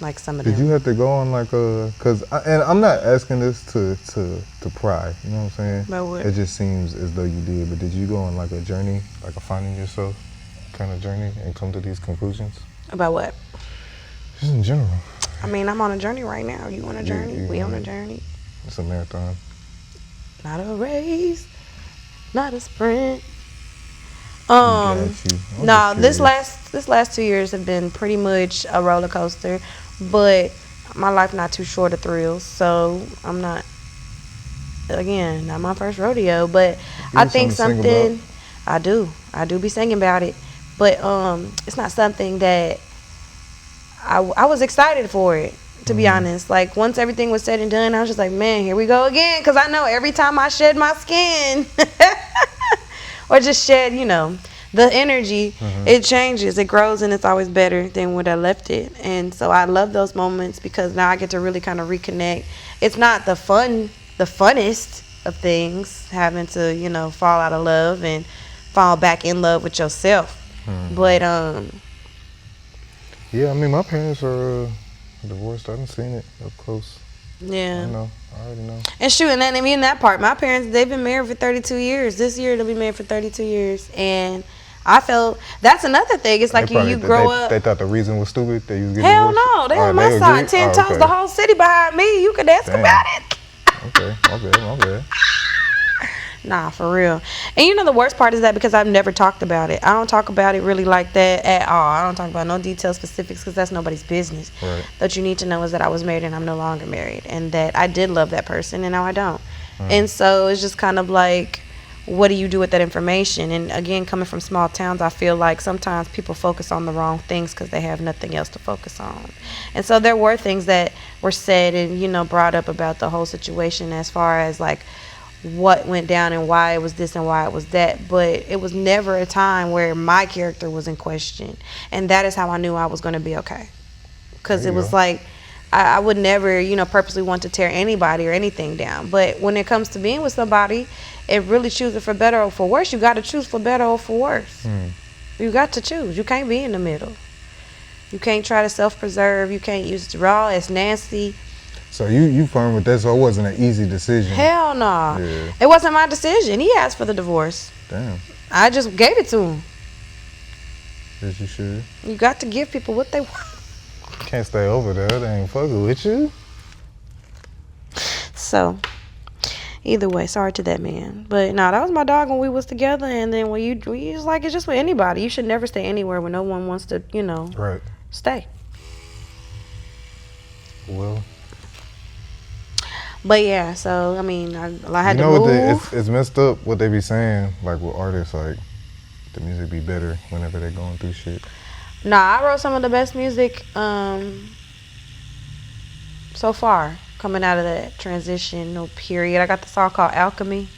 like some of Did them. you have to go on like and I'm not asking this to pry, you know what I'm saying? But what? It just seems as though you did, but did you go on like a journey, like a finding yourself kind of journey and come to these conclusions? About what? Just in general. I mean, I'm on a journey right now. You on a journey? We on a journey. It's a marathon. Not a race, not a sprint. No, this last 2 years have been pretty much a roller coaster, but my life not too short of thrills. So I'm not, again, not my first rodeo, but I think something I do be singing about it, but it's not something that I was excited for it, to be honest. Like, once everything was said and done, I was just like, man, here we go again, because I know every time I shed my skin or just shed, the energy, it changes, it grows, and it's always better than when I left it. And so I love those moments because now I get to really kind of reconnect. It's not the funnest of things, having to, fall out of love and fall back in love with yourself. But yeah, I mean, my parents are divorced. I haven't seen it up close. yeah, I already know. and shoot, and then I mean that part, my parents, they've been married for 32 years. This year they'll be married for 32 years, and I felt that's another thing. It's like you grow up. They thought the reason was stupid. They was getting Hell divorced? no, they on my side, 10 toes, okay. the whole city behind me. You could ask about it. Okay, my bad. Nah, for real. And the worst part is that because I've never talked about it. I don't talk about it really like that at all. I don't talk about no details, specifics, because that's nobody's business. Right. What you need to know is that I was married and I'm no longer married, and that I did love that person and now I don't. And so it's just kind of like, what do you do with that information? And again, coming from small towns, I feel like sometimes people focus on the wrong things because they have nothing else to focus on. And so there were things that were said and brought up about the whole situation as far as like what went down and why it was this and why it was that, but it was never a time where my character was in question. And that is how I knew I was going to be okay, because it was like I would never purposely want to tear anybody or anything down. But when it comes to being with somebody, it really chooses for better or for worse. You got to choose for better or for worse. You got to choose. You can't be in the middle. You can't try to self-preserve. You can't use raw as nasty. So you firm with that, so it wasn't an easy decision. Hell no. Nah. Yeah. It wasn't my decision. He asked for the divorce. Damn. I just gave it to him. As you should. You got to give people what they want. Can't stay over there. They ain't fucking with you. So, either way, sorry to that man. But that was my dog when we was together. And then when it's like, it's just with anybody. You should never stay anywhere when no one wants to, right, stay. Well. But yeah, so I mean, I had to move. It's messed up what they be saying, like with artists, like the music be better whenever they're going through shit. Nah, I wrote some of the best music so far coming out of that transitional period. I got the song called Alchemy.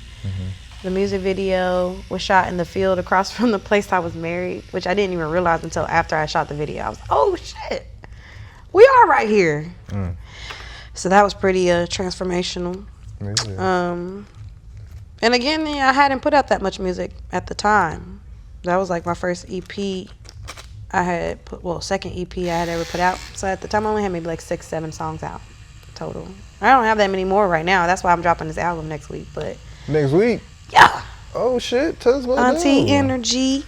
The music video was shot in the field across from the place I was married, which I didn't even realize until after I shot the video. I was like, oh shit, we are right here. So that was pretty transformational. Yeah. And again, I hadn't put out that much music at the time. That was like my first EP I had second EP I had ever put out. So at the time I only had maybe like 6-7 songs out total. I don't have that many more right now. That's why I'm dropping this album next week. But next week? Yeah. Oh shit, tell us about Auntie Energy.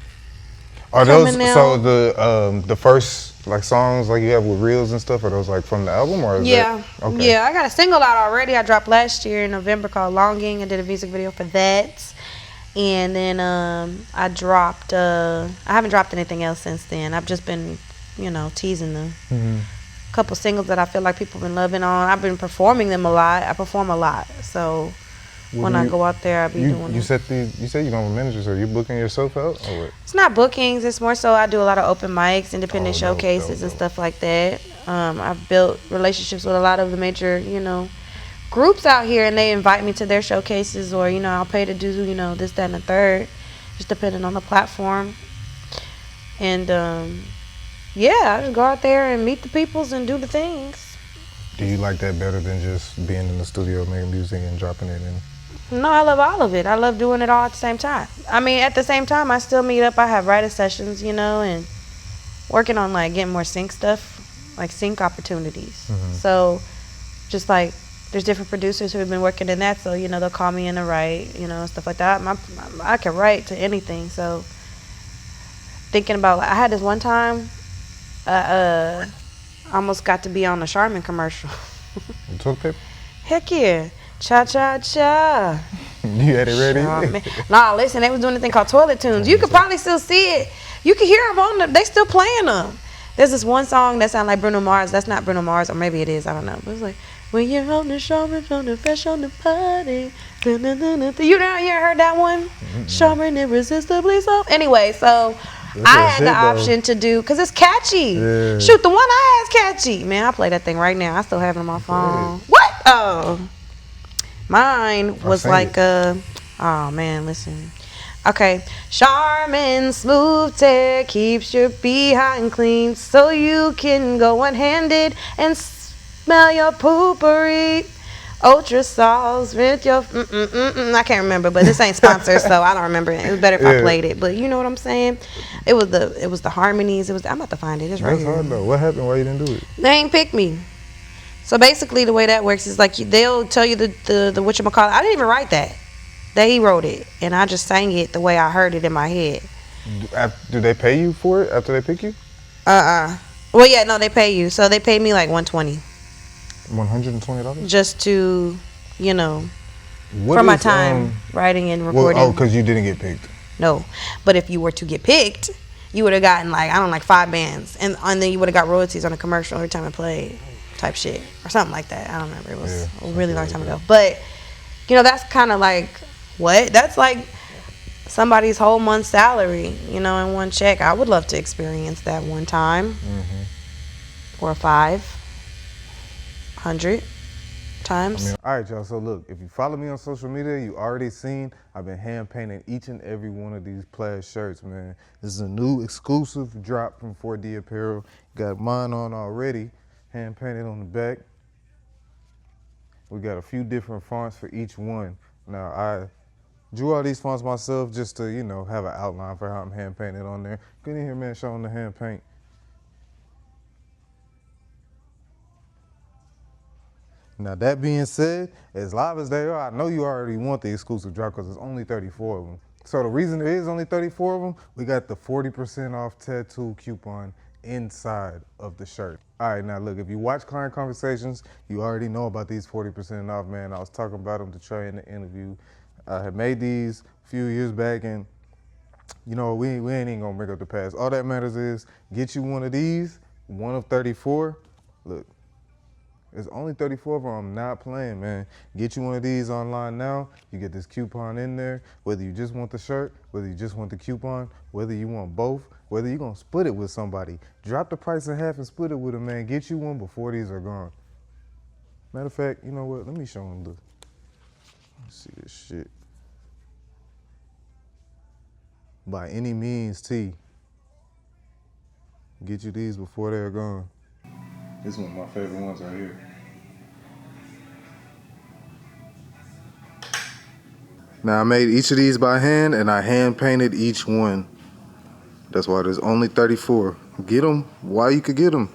Are those so the first like songs like you have with reels and stuff? Are those like from the album or? Yeah, yeah. I got a single out already. I dropped last year in November called Longing. I did a music video for that, and then I dropped. I haven't dropped anything else since then. I've just been, teasing them. Couple singles that I feel like people have been loving on. I've been performing them a lot. I perform a lot, so. When I go out there, I be doing You said you don't have a manager, so you booking yourself out or what? It's not bookings. It's more so I do a lot of open mics, independent showcases, and stuff like that. I've built relationships with a lot of the major, groups out here, and they invite me to their showcases, or I'll pay to do, this, that, and the third, just depending on the platform. And I just go out there and meet the peoples and do the things. Do you like that better than just being in the studio making music and dropping it in? No, I love all of it. I love doing it all at the same time. I mean, at the same time, I still meet up. I have writer sessions, and working on like getting more sync stuff. like sync opportunities. So just like there's different producers who have been working in that, so they'll call me in to write, stuff like that. I can write to anything. So thinking about, I had this one time, almost got to be on a Charmin commercial. Toilet paper? Heck yeah. Cha cha cha. You had it ready? Nah, listen, they was doing a thing called Toilet Tunes. You could probably still see it. You can hear them on them. They still playing them. There's this one song that sounds like Bruno Mars. That's not Bruno Mars, or maybe it is. I don't know. But it's like, when you're on the Charmin, on the fresh on the party. You heard that one? Charmin irresistibly so. Anyway, so I had the option to do, because it's catchy. Yeah. Shoot, the one I had is catchy. Man, I play that thing right now. I still have it on my phone. What? Oh. Mine was like oh man, listen. Okay. Charmin Smooth Tear keeps your behind clean so you can go one-handed and smell your poopery. Ultra sauce with your I can't remember, but this ain't sponsored, so I don't remember it. It was better if I played it, but you know what I'm saying. It was the harmonies. I'm about to find it. It's right here. That's hard though. What happened? Why you didn't do it? They ain't pick me. So basically, the way that works is like they'll tell you the whatchamacallit. I didn't even write that. They wrote it, and I just sang it the way I heard it in my head. Do they pay you for it after they pick you? Well, yeah, no, they pay you. So they paid me like $120. $120? Just to, for my time writing and recording. Oh, because you didn't get picked. No, but if you were to get picked, you would have gotten like 5 bands, and then you would have got royalties on a commercial every time I played. Type shit or something like that. I don't remember. It was a really long time ago. But that's kind of like what? That's like somebody's whole month's salary, in one check. I would love to experience that one time, or 500 times. All right, y'all. So look, if you follow me on social media, you already seen I've been hand painting each and every one of these plaid shirts, man. This is a new exclusive drop from 4D Apparel. Got mine on already. Hand painted on the back. We got a few different fonts for each one. Now I drew all these fonts myself just to, have an outline for how I'm hand painted on there. Get in here, man, showing the hand paint. Now that being said, as live as they are, I know you already want the exclusive drop because there's only 34 of them. So the reason there is only 34 of them, we got the 40% off tattoo coupon inside of the shirt. All right, now look, if you watch Client Conversations, you already know about these 40% off, man. I was talking about them to Trey in the interview. I had made these a few years back, and we ain't even gonna bring up the past. All that matters is get you one of these, one of 34. Look, there's only 34 of them. I'm not playing, man. Get you one of these online now. You get this coupon in there. Whether you just want the shirt, whether you just want the coupon, whether you want both, whether you're going to split it with somebody. Drop the price in half and split it with them, man. Get you one before these are gone. Matter of fact, you know what? Let me show them let's see this shit. By any means, T. Get you these before they're gone. This is one of my favorite ones right here. Now I made each of these by hand and I hand painted each one. That's why there's only 34. Get them while you could get them.